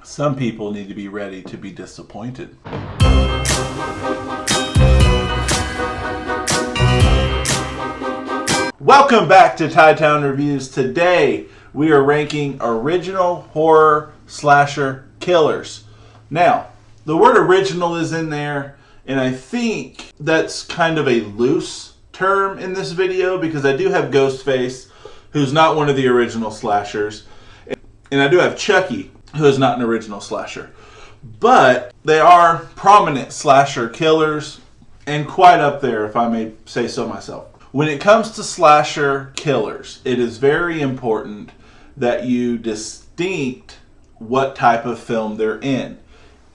Some people need to be ready to be disappointed. Welcome back to Tie Town Reviews. Today we are ranking original horror slasher killers. Now, the word original is in there, and I think that's kind of a loose term in this video because I do have Ghostface, who's not one of the original slashers, and I do have Chucky, who is not an original slasher. But they are prominent slasher killers and quite up there, if I may say so myself. When it comes to slasher killers, it is very important that you distinct what type of film they're in.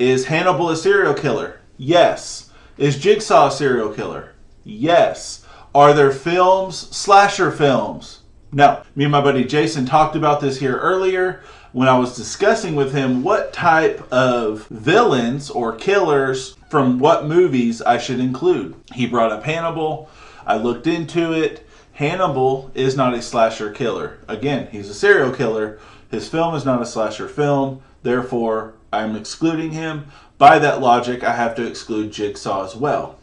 Is Hannibal a serial killer? Yes. Is Jigsaw a serial killer? Yes. Are there films, slasher films? No. Me and my buddy Jason talked about this here earlier when I was discussing with him what type of villains or killers from what movies I should include. He brought up Hannibal. I looked into it. Hannibal is not a slasher killer. Again, he's a serial killer. His film is not a slasher film. Therefore, I'm excluding him. By that logic, I have to exclude Jigsaw as well.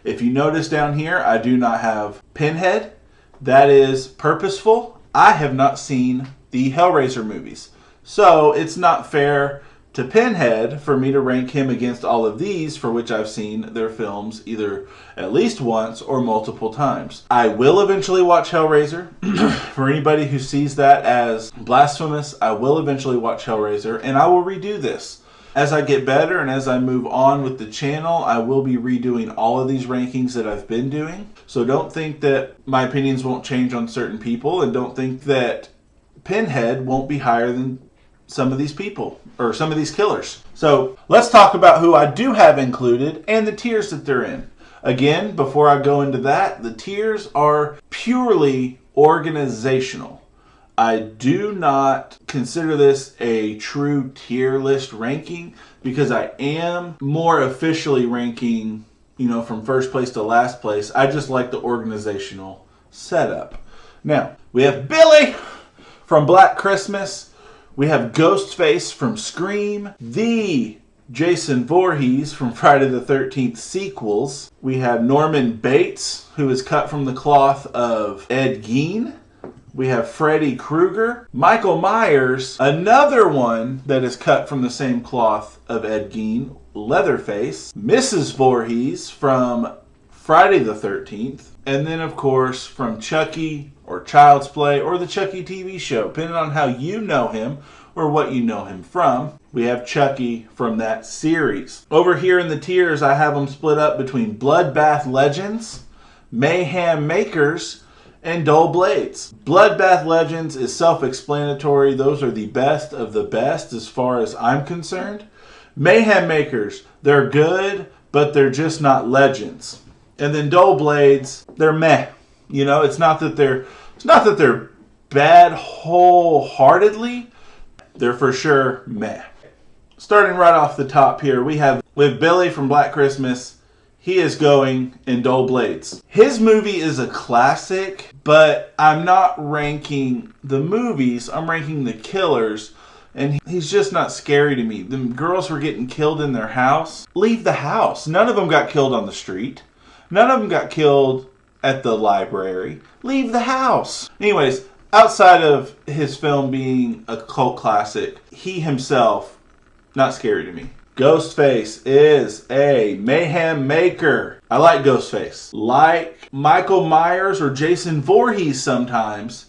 If you notice down here, I do not have Pinhead. That is purposeful. I have not seen the Hellraiser movies. So it's not fair to Pinhead for me to rank him against all of these for which I've seen their films either at least once or multiple times. I will eventually watch Hellraiser. For anybody who sees that as blasphemous, I will eventually watch Hellraiser, and I will redo this. As I get better and as I move on with the channel, I will be redoing all of these rankings that I've been doing. So don't think that my opinions won't change on certain people, and don't think that Pinhead won't be higher than some of these people or some of these killers. So let's talk about who I do have included and the tiers that they're in. Again, before I go into that, the tiers are purely organizational. I do not consider this a true tier list ranking because I am more officially ranking, from first place to last place. I just like the organizational setup. Now, we have Billy from Black Christmas. We have Ghostface from Scream. The Jason Voorhees from Friday the 13th sequels. We have Norman Bates, who is cut from the cloth of Ed Gein. We have Freddy Krueger. Michael Myers, another one that is cut from the same cloth of Ed Gein, Leatherface. Mrs. Voorhees from Friday the 13th. And then, of course, from Chucky or Child's Play or the Chucky TV show, depending on how you know him or what you know him from. We have Chucky from that series. Over here in the tiers, I have them split up between Bloodbath Legends, Mayhem Makers, and Dull Blades. Bloodbath Legends is self-explanatory. Those are the best of the best as far as I'm concerned. Mayhem Makers, they're good, but they're just not legends. And then Dull Blades, they're meh. It's not that they're bad wholeheartedly. They're for sure meh. Starting right off the top here, we have Billy from Black Christmas. He is going in Dull Blades. His movie is a classic, but I'm not ranking the movies. I'm ranking the killers. And he's just not scary to me. The girls were getting killed in their house. Leave the house. None of them got killed on the street. None of them got killed at the library. Leave the house. Anyways, outside of his film being a cult classic, he himself, not scary to me. Ghostface is a mayhem maker. I like Ghostface. Like Michael Myers or Jason Voorhees sometimes,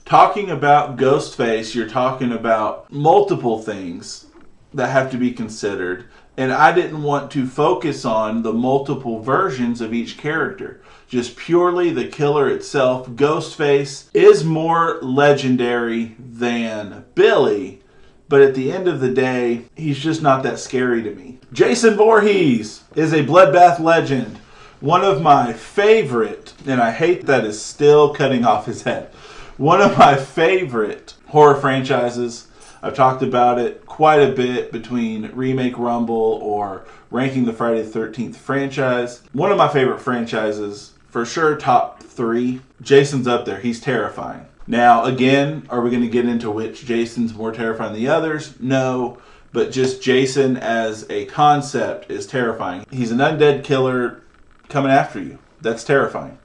talking about Ghostface, you're talking about multiple things that have to be considered. And I didn't want to focus on the multiple versions of each character. Just purely the killer itself. Ghostface is more legendary than Billy. But at the end of the day, he's just not that scary to me. Jason Voorhees is a bloodbath legend. One of my favorite, and I hate that is still cutting off his head. One of my favorite horror franchises. I've talked about it quite a bit between Remake Rumble or ranking the Friday the 13th franchise. One of my favorite franchises, for sure top 3. Jason's up there. He's terrifying. Now, again, are we going to get into which Jason's more terrifying than the others? No, but just Jason as a concept is terrifying. He's an undead killer coming after you. That's terrifying.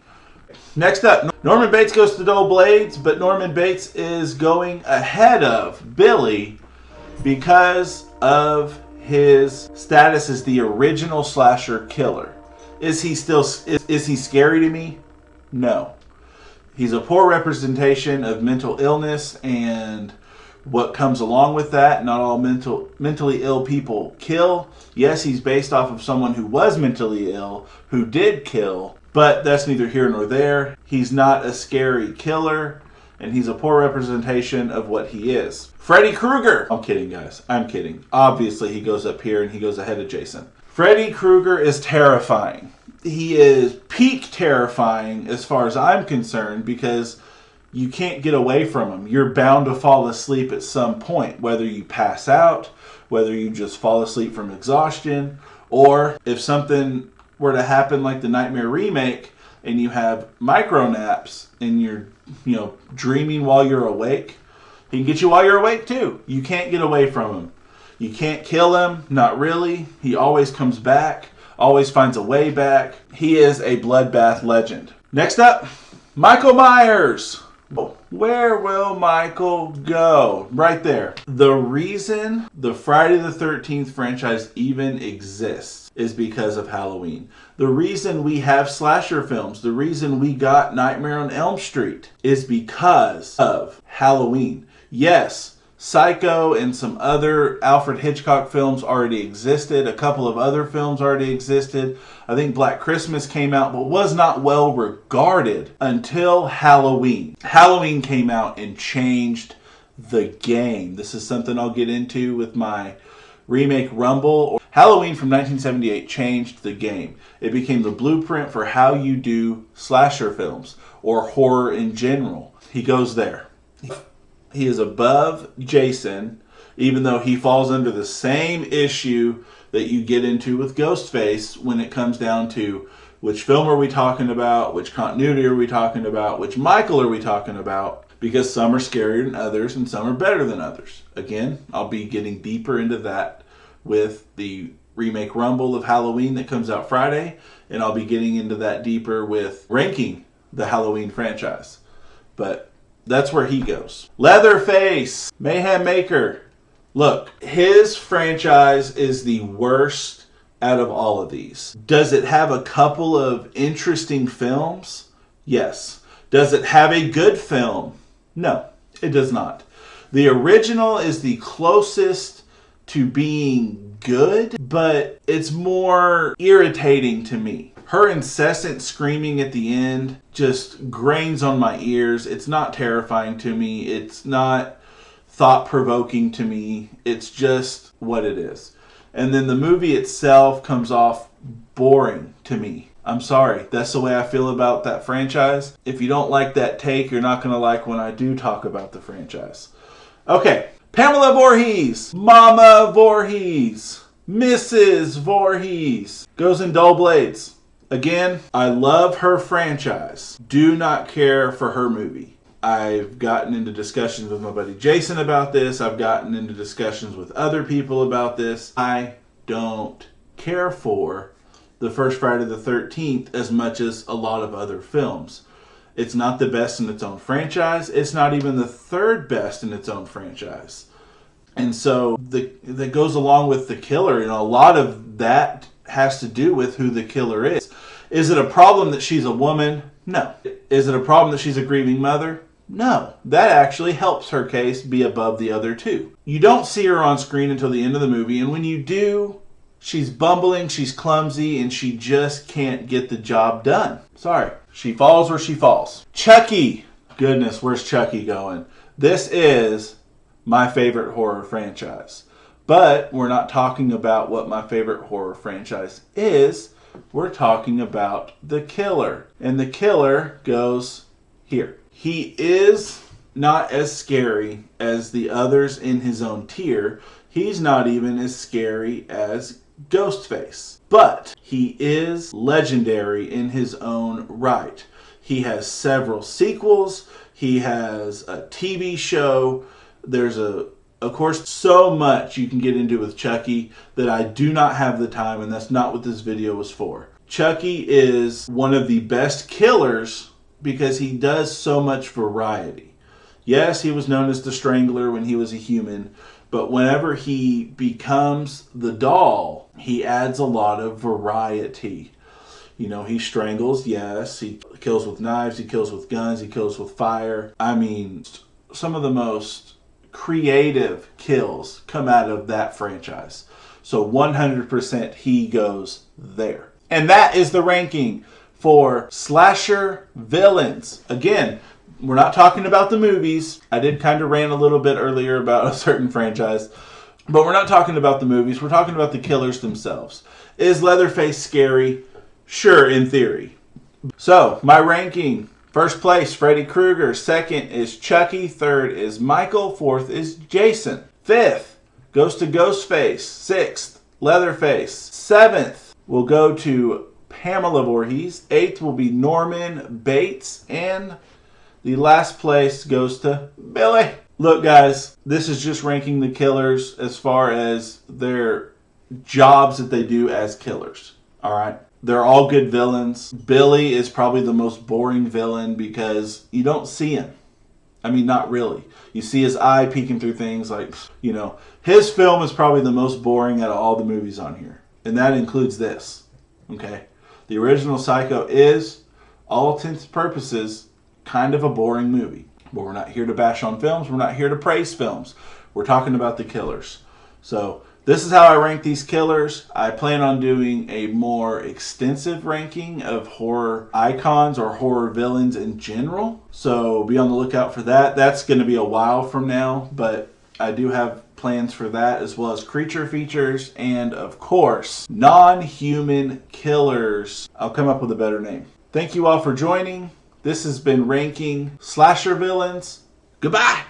Next up, Norman Bates goes to Dull Blades, but Norman Bates is going ahead of Billy because of his status as the original slasher killer. Is he scary to me? No. He's a poor representation of mental illness and what comes along with that. Not all mentally ill people kill. Yes, he's based off of someone who was mentally ill, who did kill, but that's neither here nor there. He's not a scary killer, and he's a poor representation of what he is. Freddy Krueger. I'm kidding, guys. I'm kidding. Obviously, he goes up here and he goes ahead of Jason. Freddy Krueger is terrifying. He is peak terrifying as far as I'm concerned because you can't get away from him. You're bound to fall asleep at some point, whether you pass out, whether you just fall asleep from exhaustion, or if something were to happen like the Nightmare remake and you have micro naps and you're, dreaming while you're awake, he can get you while you're awake too. You can't get away from him. You can't kill him, not really. He always comes back, always finds a way back. He is a bloodbath legend. Next up, Michael Myers. Where will Michael go? Right there. The reason the Friday the 13th franchise even exists is because of Halloween. The reason we have slasher films, the reason we got Nightmare on Elm Street is because of Halloween. Yes, Psycho and some other Alfred Hitchcock films already existed. A couple of other films already existed. I think Black Christmas came out, but was not well regarded until Halloween. Halloween came out and changed the game. This is something I'll get into with my remake Rumble. Halloween from 1978 changed the game. It became the blueprint for how you do slasher films or horror in general. He goes there. He is above Jason, even though he falls under the same issue that you get into with Ghostface when it comes down to which film are we talking about, which continuity are we talking about, which Michael are we talking about, because some are scarier than others and some are better than others. Again, I'll be getting deeper into that with the remake Rumble of Halloween that comes out Friday, and I'll be getting into that deeper with ranking the Halloween franchise. But that's where he goes. Leatherface, Mayhem Maker. Look, his franchise is the worst out of all of these. Does it have a couple of interesting films? Yes. Does it have a good film? No, it does not. The original is the closest to being good, but it's more irritating to me. Her incessant screaming at the end just grains on my ears. It's not terrifying to me. It's not thought-provoking to me. It's just what it is. And then the movie itself comes off boring to me. I'm sorry. That's the way I feel about that franchise. If you don't like that take, you're not going to like when I do talk about the franchise. Okay. Pamela Voorhees. Mama Voorhees. Mrs. Voorhees. Goes in Dull Blades. Again, I love her franchise. Do not care for her movie. I've gotten into discussions with my buddy Jason about this. I've gotten into discussions with other people about this. I don't care for the first Friday the 13th as much as a lot of other films. It's not the best in its own franchise. It's not even the third best in its own franchise. And so that goes along with the killer. A lot of that has to do with who the killer is. Is it a problem that she's a woman? No. Is it a problem that she's a grieving mother? No. That actually helps her case be above the other two. You don't see her on screen until the end of the movie, and when you do, she's bumbling, she's clumsy, and she just can't get the job done. Sorry. She falls where she falls. Chucky. Goodness, where's Chucky going? This is my favorite horror franchise. But we're not talking about what my favorite horror franchise is. We're talking about the killer. And the killer goes here. He is not as scary as the others in his own tier. He's not even as scary as Ghostface. But he is legendary in his own right. He has several sequels. He has a TV show. There's a Of course, so much you can get into with Chucky that I do not have the time, and that's not what this video was for. Chucky is one of the best killers because he does so much variety. Yes, he was known as the Strangler when he was a human, but whenever he becomes the doll, he adds a lot of variety. You know, he strangles, yes. He kills with knives, he kills with guns, he kills with fire. I mean, some of the most creative kills come out of that franchise. So 100% he goes there. And that is the ranking for slasher villains. Again, we're not talking about the movies. I did kind of rant a little bit earlier about a certain franchise. But we're not talking about the movies. We're talking about the killers themselves. Is Leatherface scary? Sure, in theory. So, my ranking. First place, Freddy Krueger. Second is Chucky. Third is Michael. Fourth is Jason. Fifth goes to Ghostface. Sixth, Leatherface. Seventh will go to Pamela Voorhees. Eighth will be Norman Bates. And the last place goes to Billy. Look, guys, this is just ranking the killers as far as their jobs that they do as killers. All right? They're all good villains. Billy is probably the most boring villain because you don't see him. I mean, not really. You see his eye peeking through things like, you know. His film is probably the most boring out of all the movies on here. And that includes this. Okay? The original Psycho is, all intents and purposes, kind of a boring movie. But we're not here to bash on films. We're not here to praise films. We're talking about the killers. So this is how I rank these killers. I plan on doing a more extensive ranking of horror icons or horror villains in general. So be on the lookout for that. That's going to be a while from now, but I do have plans for that, as well as creature features and, of course, non-human killers. I'll come up with a better name. Thank you all for joining. This has been Ranking Slasher Villains. Goodbye!